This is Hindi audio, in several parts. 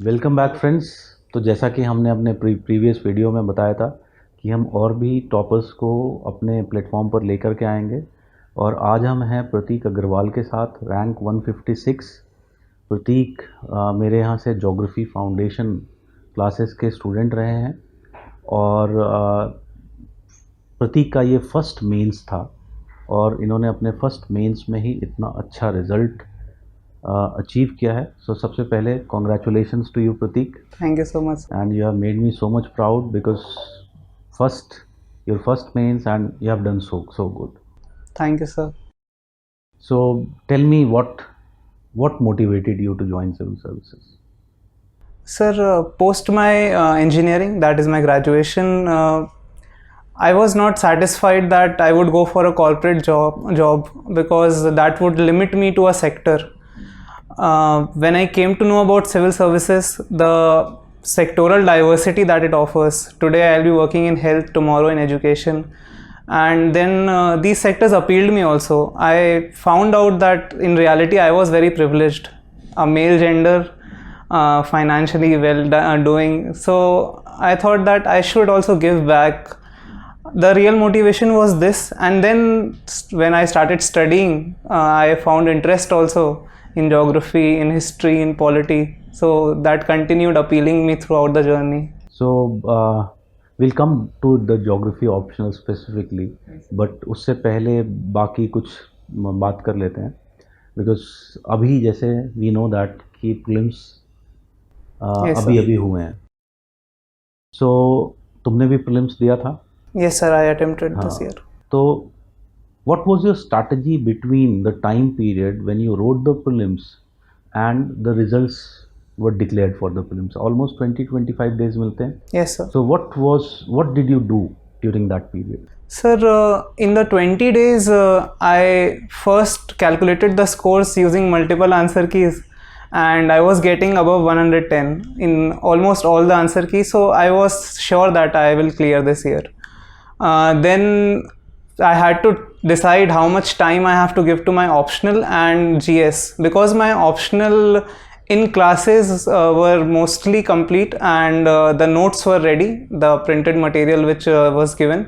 Welcome back friends. तो जैसा कि हमने अपने प्रीवियस वीडियो में बताया था कि हम और भी टॉपर्स को अपने प्लेटफॉर्म पर लेकर के आएंगे, और आज हम हैं प्रतीक अग्रवाल के साथ, रैंक 156। प्रतीक मेरे यहाँ से ज्योग्राफी फाउंडेशन क्लासेस के स्टूडेंट रहे हैं, और प्रतीक का ये फर्स्ट मेंस था और इन्होंने अपने फर्स्ट मेंस में ही इतना अच्छा रिज़ल्ट अचीव किया है। सो सबसे पहले congratulations to you Prateek, Thank you so much. and you have made me so much proud because your first mains and you have done so good. Thank you, sir. So tell me what motivated you to join civil services? Sir, post my engineering, that is my graduation, I was not satisfied that I would go for a corporate job because that would limit me to a sector. When I came to know about civil services, the sectoral diversity that it offers. Today I'll be working in health, tomorrow in education, and then these sectors appealed me also. I found out that in reality I was very privileged, a male gender, financially doing. So I thought that I should also give back. The real motivation was this, and then when I started studying, I found interest also in geography, in history, in polity. So that continued appealing me throughout the journey. So we'll come to the geography optional specifically, but उससे पहले बाकी कुछ बात कर लेते हैं, because अभी जैसे we know that कि prelims Yes, अभी sir. अभी हुए हैं. So तुमने भी prelims दिया था? Yes, sir, I attempted this year. तो what was your strategy between the time period when you wrote the prelims and the results were declared for the prelims? Almost 20-25 days मिलते हैं. Yes, sir. So what did you do during that period? Sir, in the 20 days, I first calculated the scores using multiple answer keys, and I was getting above 110 in almost all the answer keys. So I was sure that I will clear this year. Then I had to decide how much time I have to give to my optional and GS, because my optional in classes were mostly complete, and the notes were ready, the printed material which was given.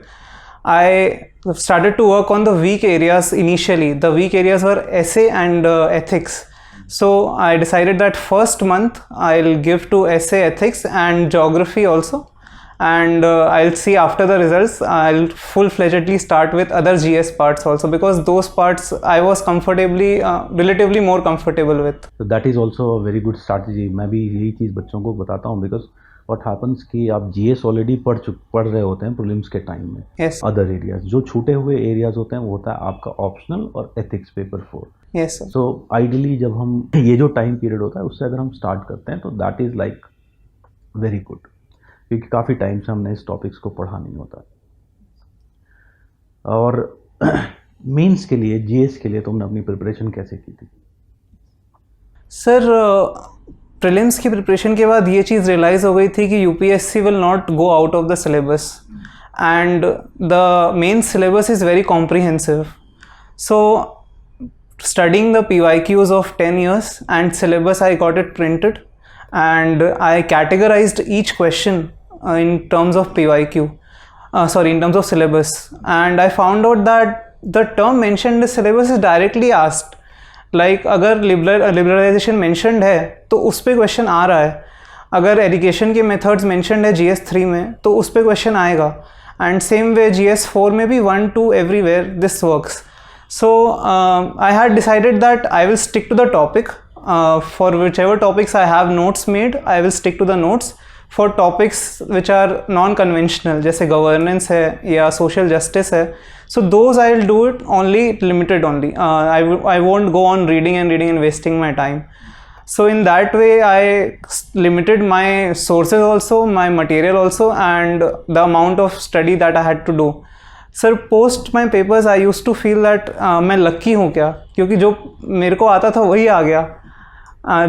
I started to work on the weak areas initially. The weak areas were essay and ethics. So I decided that first month I'll give to essay, ethics and geography also, and I'll see after the results. I'll full-fledgedly start with other GS parts also, because those parts I was relatively more comfortable with. So that is also a very good strategy. मैं भी यही चीज़ बच्चों को बताता हूँ, because what happens कि आप GS ऑलरेडी पढ़ रहे होते हैं प्रीलिम्स के टाइम में. Yes. अदर एरियाज, जो छूटे हुए एरियाज होते हैं वो होता है आपका ऑप्शनल और ethics paper 4. Yes, sir. So ideally जब हम ये जो टाइम पीरियड होता है उससे अगर हम स्टार्ट करते हैं तो that is like very good, क्योंकि काफ़ी टाइम से हमने इस टॉपिक्स को पढ़ा नहीं होता. और मेंस के लिए, जीएस के लिए तुमने अपनी प्रिपरेशन कैसे की थी? सर, प्रीलिम्स की प्रिपरेशन के बाद ये चीज़ रियलाइज़ हो गई थी कि UPSC will not go out of the syllabus, and the main syllabus is very comprehensive. So studying the PYQs of 10 years and syllabus, I got it printed, and I categorized each question in terms of PYQ, in terms of syllabus, and I found out that the term mentioned in the syllabus is directly asked. Like अगर liberalization mentioned है तो उस पर क्वेश्चन आ रहा है, अगर एजुकेशन के मेथड्स mentioned है GS3 में तो उस पर क्वेश्चन आएगा, एंड सेम वे GS4 में भी 1-2 everywhere this works. So I had decided that I will stick to the topic. For whichever topics I have notes made, I will stick to the notes. For topics which are non-conventional, जैसे governance है या social justice है, so those I will do it only limited only. I won't go on reading and wasting my time. So in that way I limited my sources also, my material also, and the amount of study that I had to do. Sir, post my papers I use to feel that मैं लक्की हूँ क्या, क्योंकि जो मेरे को आता था वही आ गया,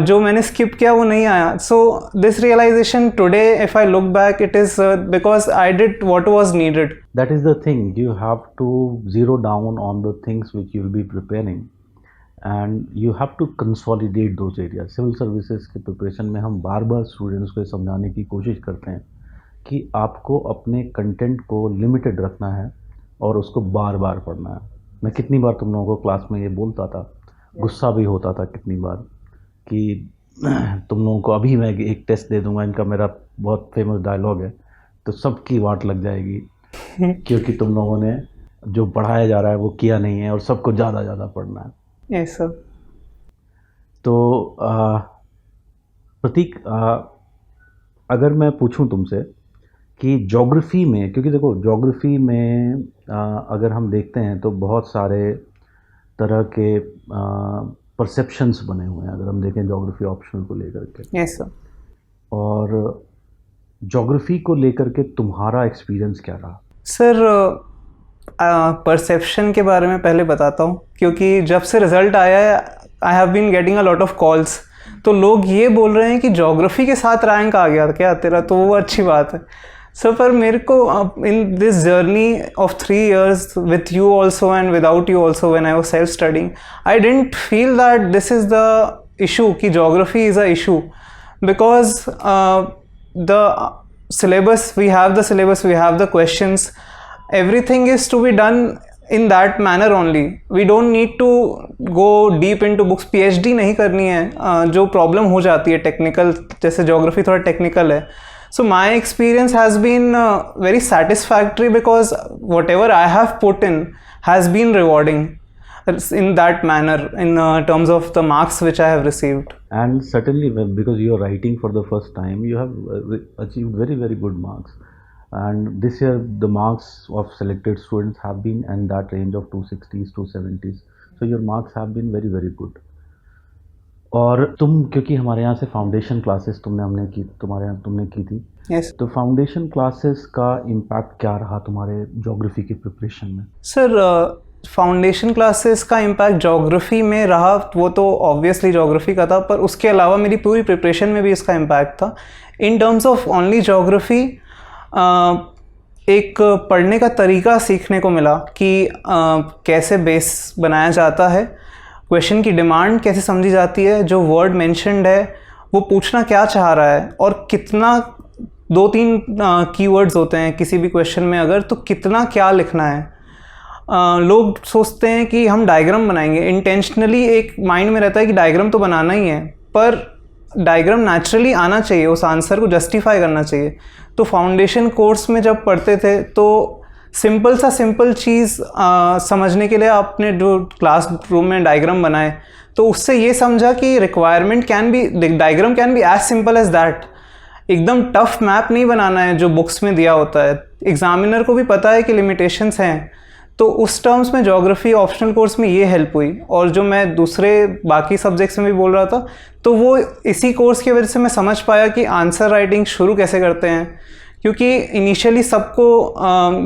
जो मैंने स्किप किया वो नहीं आया. So this realisation today, if I look back, it is because I did what was needed. That is the thing, you have to zero down on the things which you will be preparing, and you have to consolidate those area. Civil services के प्रिपरेशन में हम बार बार स्टूडेंट्स को समझाने की कोशिश करते हैं कि आपको अपने कंटेंट को लिमिटेड रखना है और उसको बार बार पढ़ना है। मैं कितनी बार तुम लोगों को क्लास में ये बोलता था, गुस्सा भी होता था कितनी बार कि तुम लोगों को अभी मैं एक टेस्ट दे दूंगा, इनका मेरा बहुत फेमस डायलॉग है, तो सबकी वाट लग जाएगी क्योंकि तुम लोगों ने जो पढ़ाया जा रहा है वो किया नहीं है और सबको ज़्यादा ज़्यादा पढ़ना है। Yes sir. तो प्रतीक, अगर मैं पूछूं तुमसे कि ज्योग्राफी में, क्योंकि देखो ज्योग्राफी में अगर हम देखते हैं तो बहुत सारे तरह के परसेप्शंस बने हुए हैं, अगर हम देखें ज्योग्राफी ऑप्शनल को लेकर के। Yes sir. और ज्योग्राफी को लेकर के तुम्हारा एक्सपीरियंस क्या रहा? सर परसेप्शन के बारे में पहले बताता हूँ, क्योंकि जब से रिज़ल्ट आया है I have been getting a lot of calls, तो लोग ये बोल रहे हैं कि ज्योग्राफी के साथ रैंक आ गया क्या तेरा, तो वो अच्छी बात है। सो पर मेरे को in this journey of 3 years with you also and without you also when I was self studying, I didn't feel that this is the issue कि geography is a issue, because the syllabus, we have the syllabus, we have the questions, everything is to be done in that manner only. We don't need to go deep into books. PhD नहीं करनी है, जो प्रॉब्लम हो जाती है टेक्निकल, जैसे ज्योग्राफी थोड़ा टेक्निकल है। So my experience has been very satisfactory because whatever I have put in has been rewarding in that manner in terms of the marks which I have received. And certainly because you are writing for the first time, you have achieved very, very good marks. And this year the marks of selected students have been in that range of 260s, 270s. So your marks have been very, very good. और तुम, क्योंकि हमारे यहाँ से फाउंडेशन क्लासेस तुमने की थी। Yes. तो फाउंडेशन क्लासेस का इम्पैक्ट क्या रहा तुम्हारे ज्योग्राफी की प्रिपरेशन में? सर फाउंडेशन क्लासेस का इम्पैक्ट ज्योग्राफी में रहा, वो तो ऑब्वियसली ज्योग्राफी का था, पर उसके अलावा मेरी पूरी प्रिपरेशन में भी इसका इम्पैक्ट था। In terms of only geography एक पढ़ने का तरीका सीखने को मिला कि कैसे बेस बनाया जाता है, क्वेश्चन की डिमांड कैसे समझी जाती है, जो वर्ड मेंशन्ड है वो पूछना क्या चाह रहा है, और कितना 2-3 कीवर्ड्स होते हैं किसी भी क्वेश्चन में अगर, तो कितना क्या लिखना है। लोग सोचते हैं कि हम डायग्राम बनाएंगे, इंटेंशनली एक माइंड में रहता है कि डायग्राम तो बनाना ही है, पर डायग्राम नेचुरली आना चाहिए, उस आंसर को जस्टिफाई करना चाहिए। तो फाउंडेशन कोर्स में जब पढ़ते थे तो सिंपल चीज़ समझने के लिए आपने जो क्लास रूम में डायग्राम बनाए, तो उससे ये समझा कि requirement can be, diagram can be as simple as that. एकदम टफ मैप नहीं बनाना है जो बुक्स में दिया होता है। एग्जामिनर को भी पता है कि लिमिटेशंस हैं, तो उस टर्म्स में ज्योग्राफी ऑप्शनल कोर्स में ये हेल्प हुई। और जो मैं दूसरे बाकी सब्जेक्ट्स में भी बोल रहा था, तो वो इसी कोर्स की वजह से मैं समझ पाया कि आंसर राइटिंग शुरू कैसे करते हैं, क्योंकि इनिशियली सबको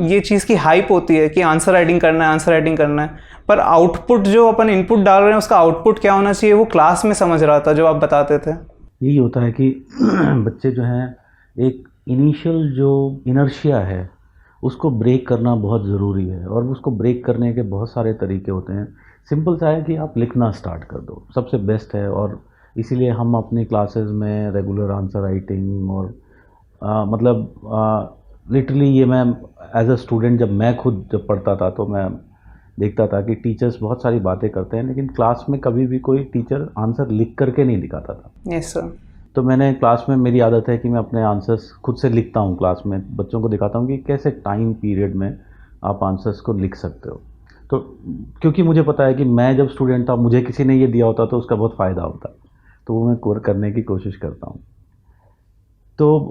ये चीज़ की हाइप होती है कि आंसर राइटिंग करना है, पर आउटपुट जो अपन इनपुट डाल रहे हैं उसका आउटपुट क्या होना चाहिए वो क्लास में समझ रहा था जो आप बताते थे। यही होता है कि बच्चे जो हैं, एक इनिशियल जो इनर्शिया है उसको ब्रेक करना बहुत ज़रूरी है, और उसको ब्रेक करने के बहुत सारे तरीके होते हैं। सिंपल सा है कि आप लिखना स्टार्ट कर दो, सबसे बेस्ट है। और इसीलिए हम अपनी क्लासेस में रेगुलर आंसर राइटिंग और लिटरली ये मैं एज अ स्टूडेंट जब मैं खुद पढ़ता था तो मैं देखता था कि टीचर्स बहुत सारी बातें करते हैं, लेकिन क्लास में कभी भी कोई टीचर आंसर लिख करके नहीं दिखाता था। Yes sir. तो मैंने क्लास में, मेरी आदत है कि मैं अपने आंसर्स खुद से लिखता हूँ, क्लास में बच्चों को दिखाता हूँ कि कैसे टाइम पीरियड में आप आंसर्स को लिख सकते हो। तो क्योंकि मुझे पता है कि मैं जब स्टूडेंट था, मुझे किसी ने ये दिया होता तो उसका बहुत फ़ायदा होता, तो वो मैं कोर करने की कोशिश करता हूँ। तो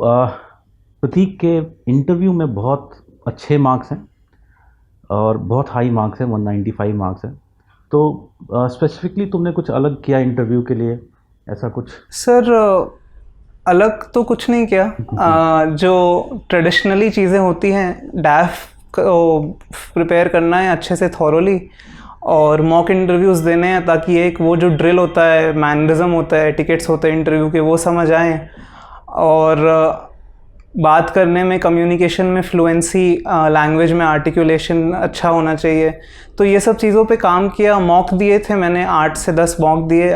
प्रतीक के इंटरव्यू में बहुत अच्छे मार्क्स हैं और बहुत हाई मार्क्स हैं, 195 मार्क्स हैं। तो स्पेसिफिकली तुमने कुछ अलग किया इंटरव्यू के लिए, ऐसा कुछ? सर अलग तो कुछ नहीं किया। जो ट्रेडिशनली चीज़ें होती हैं, डैफ को प्रिपेयर करना है अच्छे से थॉरोली, और मॉक इंटरव्यूज़ देने हैं ताकि एक वो जो ड्रिल होता है, मैनरिज्म होता है, टिकट्स होते हैं इंटरव्यू के, वो समझ आएँ। और बात करने में, कम्युनिकेशन में फ्लुएंसी, लैंग्वेज में आर्टिकुलेशन अच्छा होना चाहिए। तो ये सब चीज़ों पे काम किया। मॉक दिए थे मैंने, 8 से 10 मॉक दिए,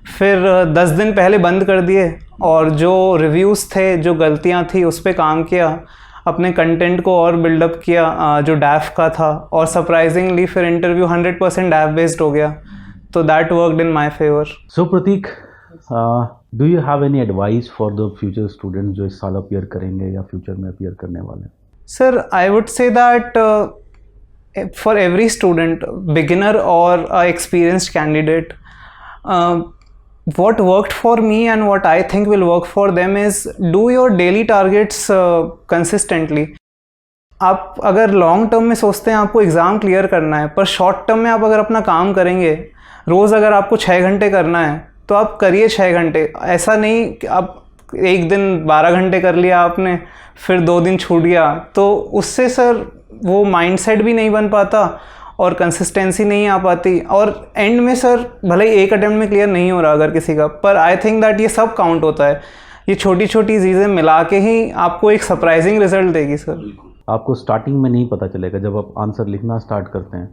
फिर 10 दिन पहले बंद कर दिए, और जो रिव्यूज़ थे, जो गलतियाँ थी, उस पर काम किया, अपने कंटेंट को और बिल्डअप किया जो डैफ का था, और सरप्राइजिंगली फिर इंटरव्यू 100% डैफ बेस्ड हो गया। तो that worked in my favour. So Prateek, do you have any advice for the future students जो इस साल अपीयर करेंगे या फ्यूचर में अपीयर करने वाले हैं? Sir, I would say that for every student, beginner or experienced candidate, what worked for me and what I think will work for them is do your daily targets consistently. आप अगर लॉन्ग टर्म में सोचते हैं आपको एग्ज़ाम क्लियर करना है, पर शॉर्ट टर्म में आप अगर अपना काम करेंगे, रोज़ अगर आपको 6 घंटे करना है तो आप करिए 6 घंटे। ऐसा नहीं कि आप एक दिन 12 घंटे कर लिया आपने, फिर 2 दिन छूट गया, तो उससे सर वो माइंडसेट भी नहीं बन पाता और कंसिस्टेंसी नहीं आ पाती, और एंड में सर भले ही एक अटेम्प्ट में क्लियर नहीं हो रहा अगर किसी का, पर आई थिंक दैट ये सब काउंट होता है। ये छोटी छोटी चीज़ें मिला के ही आपको एक सरप्राइजिंग रिजल्ट देगी सर। आपको स्टार्टिंग में नहीं पता चलेगा, जब आप आंसर लिखना स्टार्ट करते हैं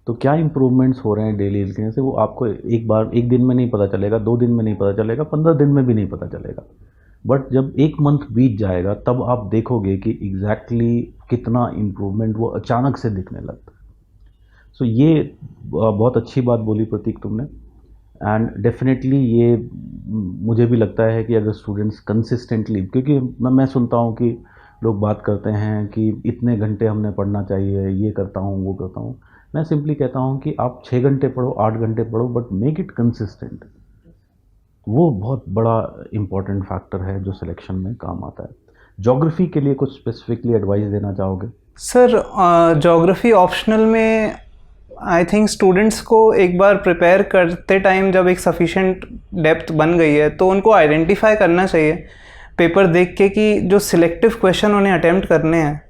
तो क्या इंप्रूवमेंट्स हो रहे हैं डेली लिखने से, वो आपको एक दिन में नहीं पता चलेगा, 2 दिन में नहीं पता चलेगा, 15 दिन में भी नहीं पता चलेगा। बट जब 1 मंथ बीत जाएगा तब आप देखोगे कि एग्जैक्टली कितना इम्प्रूवमेंट वो अचानक से दिखने लगता है। सो ये बहुत अच्छी बात बोली प्रतीक तुमने, एंड डेफिनेटली ये मुझे भी लगता है कि अगर स्टूडेंट्स कंसिस्टेंटली, क्योंकि मैं सुनता हूँ कि लोग बात करते हैं कि इतने घंटे हमने पढ़ना चाहिए, ये करता हूँ वो करता हूँ। मैं सिंपली कहता हूँ कि आप 6 घंटे पढ़ो, 8 घंटे पढ़ो, बट मेक इट कंसिस्टेंट। वो बहुत बड़ा इम्पॉर्टेंट फैक्टर है जो सिलेक्शन में काम आता है। ज्योग्राफी के लिए कुछ स्पेसिफिकली एडवाइस देना चाहोगे? सर, ज्योग्राफी ऑप्शनल में आई थिंक स्टूडेंट्स को एक बार प्रिपेयर करते टाइम जब एक सफिशिएंट डेप्थ बन गई है तो उनको आइडेंटिफाई करना चाहिए पेपर देख के कि जो सिलेक्टिव क्वेश्चन उन्हें अटेम्प्ट करने हैं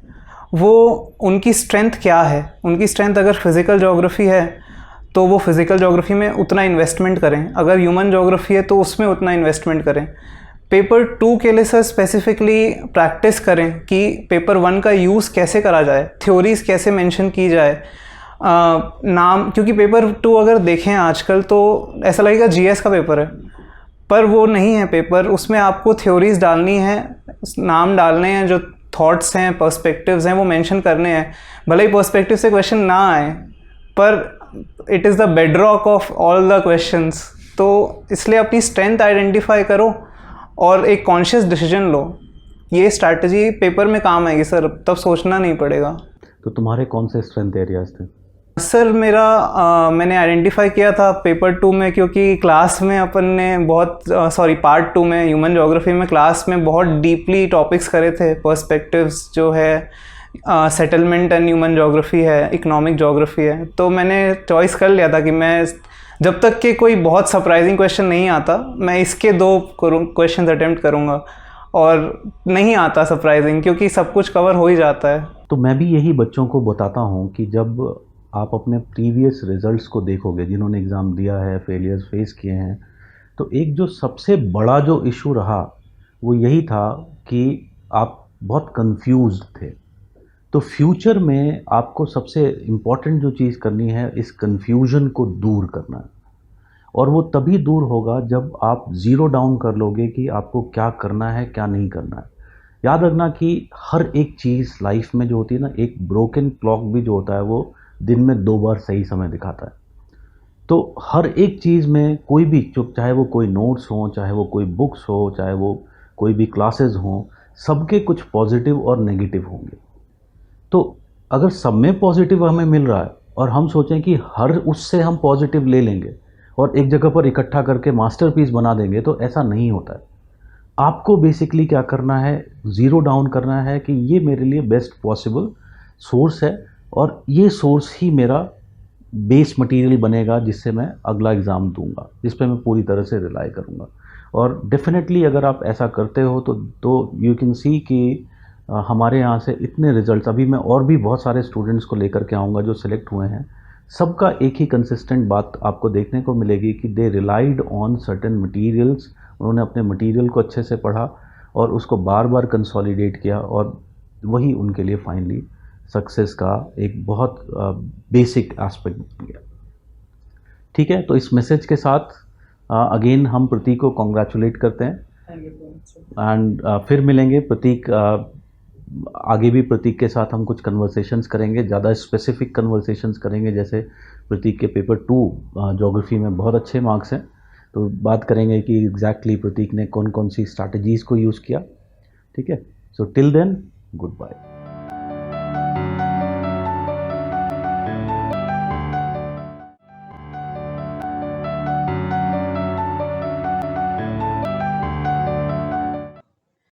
वो उनकी स्ट्रेंथ क्या है। उनकी स्ट्रेंथ अगर फिज़िकल ज्योग्राफी है तो वो फिज़िकल ज्योग्राफी में उतना इन्वेस्टमेंट करें, अगर ह्यूमन ज्योग्राफी है तो उसमें उतना इन्वेस्टमेंट करें। पेपर 2 के लिए सर स्पेसिफिकली प्रैक्टिस करें कि पेपर 1 का यूज़ कैसे करा जाए, थ्योरीज़ कैसे मेंशन की जाए, क्योंकि पेपर 2 अगर देखें आजकल तो ऐसा लगेगा जीएस का पेपर है, पर वो नहीं है पेपर। उसमें आपको थ्योरीज़ डालनी है, नाम डालने हैं, जो थॉट्स हैं, पर्सपेक्टिव्स हैं, वो मेंशन करने हैं। भले ही पर्सपेक्टिव से क्वेश्चन ना आए, पर it is the bedrock of all the questions. तो इसलिए अपनी स्ट्रेंथ आइडेंटिफाई करो और एक कॉन्शियस डिसीजन लो। ये स्ट्रैटेजी पेपर में काम आएगी सर, तब सोचना नहीं पड़ेगा। तो तुम्हारे कौन से स्ट्रेंथ एरियाज थे? सर मैंने आइडेंटिफाई किया था पेपर 2 में, क्योंकि क्लास में अपन ने पार्ट 2 में ह्यूमन ज्योग्राफी में क्लास में बहुत डीपली टॉपिक्स करे थे। पर्सपेक्टिव्स जो है, सेटलमेंट एंड ह्यूमन ज्योग्राफी है, इकोनॉमिक ज्योग्राफी है। तो मैंने चॉइस कर लिया था कि मैं जब तक कि कोई बहुत सरप्राइजिंग क्वेश्चन नहीं आता मैं इसके 2 क्वेश्चन अटेम्प्ट करूँगा, और नहीं आता सरप्राइजिंग क्योंकि सब कुछ कवर हो ही जाता है। तो मैं भी यही बच्चों को बताता हूँ कि जब आप अपने प्रीवियस रिजल्ट्स को देखोगे, जिन्होंने एग्ज़ाम दिया है, फेलियर्स फेस किए हैं, तो एक जो सबसे बड़ा जो इशू रहा वो यही था कि आप बहुत कंफ्यूज्ड थे। तो फ्यूचर में आपको सबसे इम्पॉर्टेंट जो चीज़ करनी है, इस कन्फ्यूजन को दूर करना है, और वो तभी दूर होगा जब आप ज़ीरो डाउन कर लोगे कि आपको क्या करना है, क्या नहीं करना है। याद रखना कि हर एक चीज़ लाइफ में जो होती है ना, एक ब्रोकन क्लॉक भी जो होता है वो दिन में 2 बार सही समय दिखाता है। तो हर एक चीज़ में कोई भी, चाहे वो कोई नोट्स हो, चाहे वो कोई बुक्स हो, चाहे वो कोई भी क्लासेस हों, सबके कुछ पॉजिटिव और नेगेटिव होंगे। तो अगर सब में पॉजिटिव हमें मिल रहा है और हम सोचें कि हर उससे हम पॉजिटिव ले लेंगे और एक जगह पर इकट्ठा करके मास्टरपीस बना देंगे, तो ऐसा नहीं होता है। आपको बेसिकली क्या करना है, ज़ीरो डाउन करना है कि ये मेरे लिए बेस्ट पॉसिबल सोर्स है और ये सोर्स ही मेरा बेस मटेरियल बनेगा जिससे मैं अगला एग्ज़ाम दूंगा, जिस पे मैं पूरी तरह से रिलाई करूंगा। और डेफिनेटली अगर आप ऐसा करते हो तो यू कैन सी कि हमारे यहाँ से इतने रिजल्ट्स, अभी मैं और भी बहुत सारे स्टूडेंट्स को लेकर के आऊँगा जो सिलेक्ट हुए हैं, सबका एक ही कंसिस्टेंट बात आपको देखने को मिलेगी कि दे रिलाइड ऑन सर्टेन मटीरियल्स। उन्होंने अपने मटीरियल को अच्छे से पढ़ा और उसको बार बार कंसोलिडेट किया, और वही उनके लिए फाइनली सक्सेस का एक बहुत बेसिक एस्पेक्ट बन गया। ठीक है, तो इस मैसेज के साथ अगेन हम प्रतीक को कॉन्ग्रेचुलेट करते हैं एंड फिर मिलेंगे प्रतीक। आगे भी प्रतीक के साथ हम कुछ कन्वर्सेशंस करेंगे, ज़्यादा स्पेसिफिक कन्वर्सेशंस करेंगे, जैसे प्रतीक के पेपर 2 ज्योग्राफी में बहुत अच्छे मार्क्स हैं, तो बात करेंगे कि एग्जैक्टली प्रतीक ने कौन कौन सी स्ट्रैटेजीज़ को यूज़ किया। ठीक है, so till then good bye.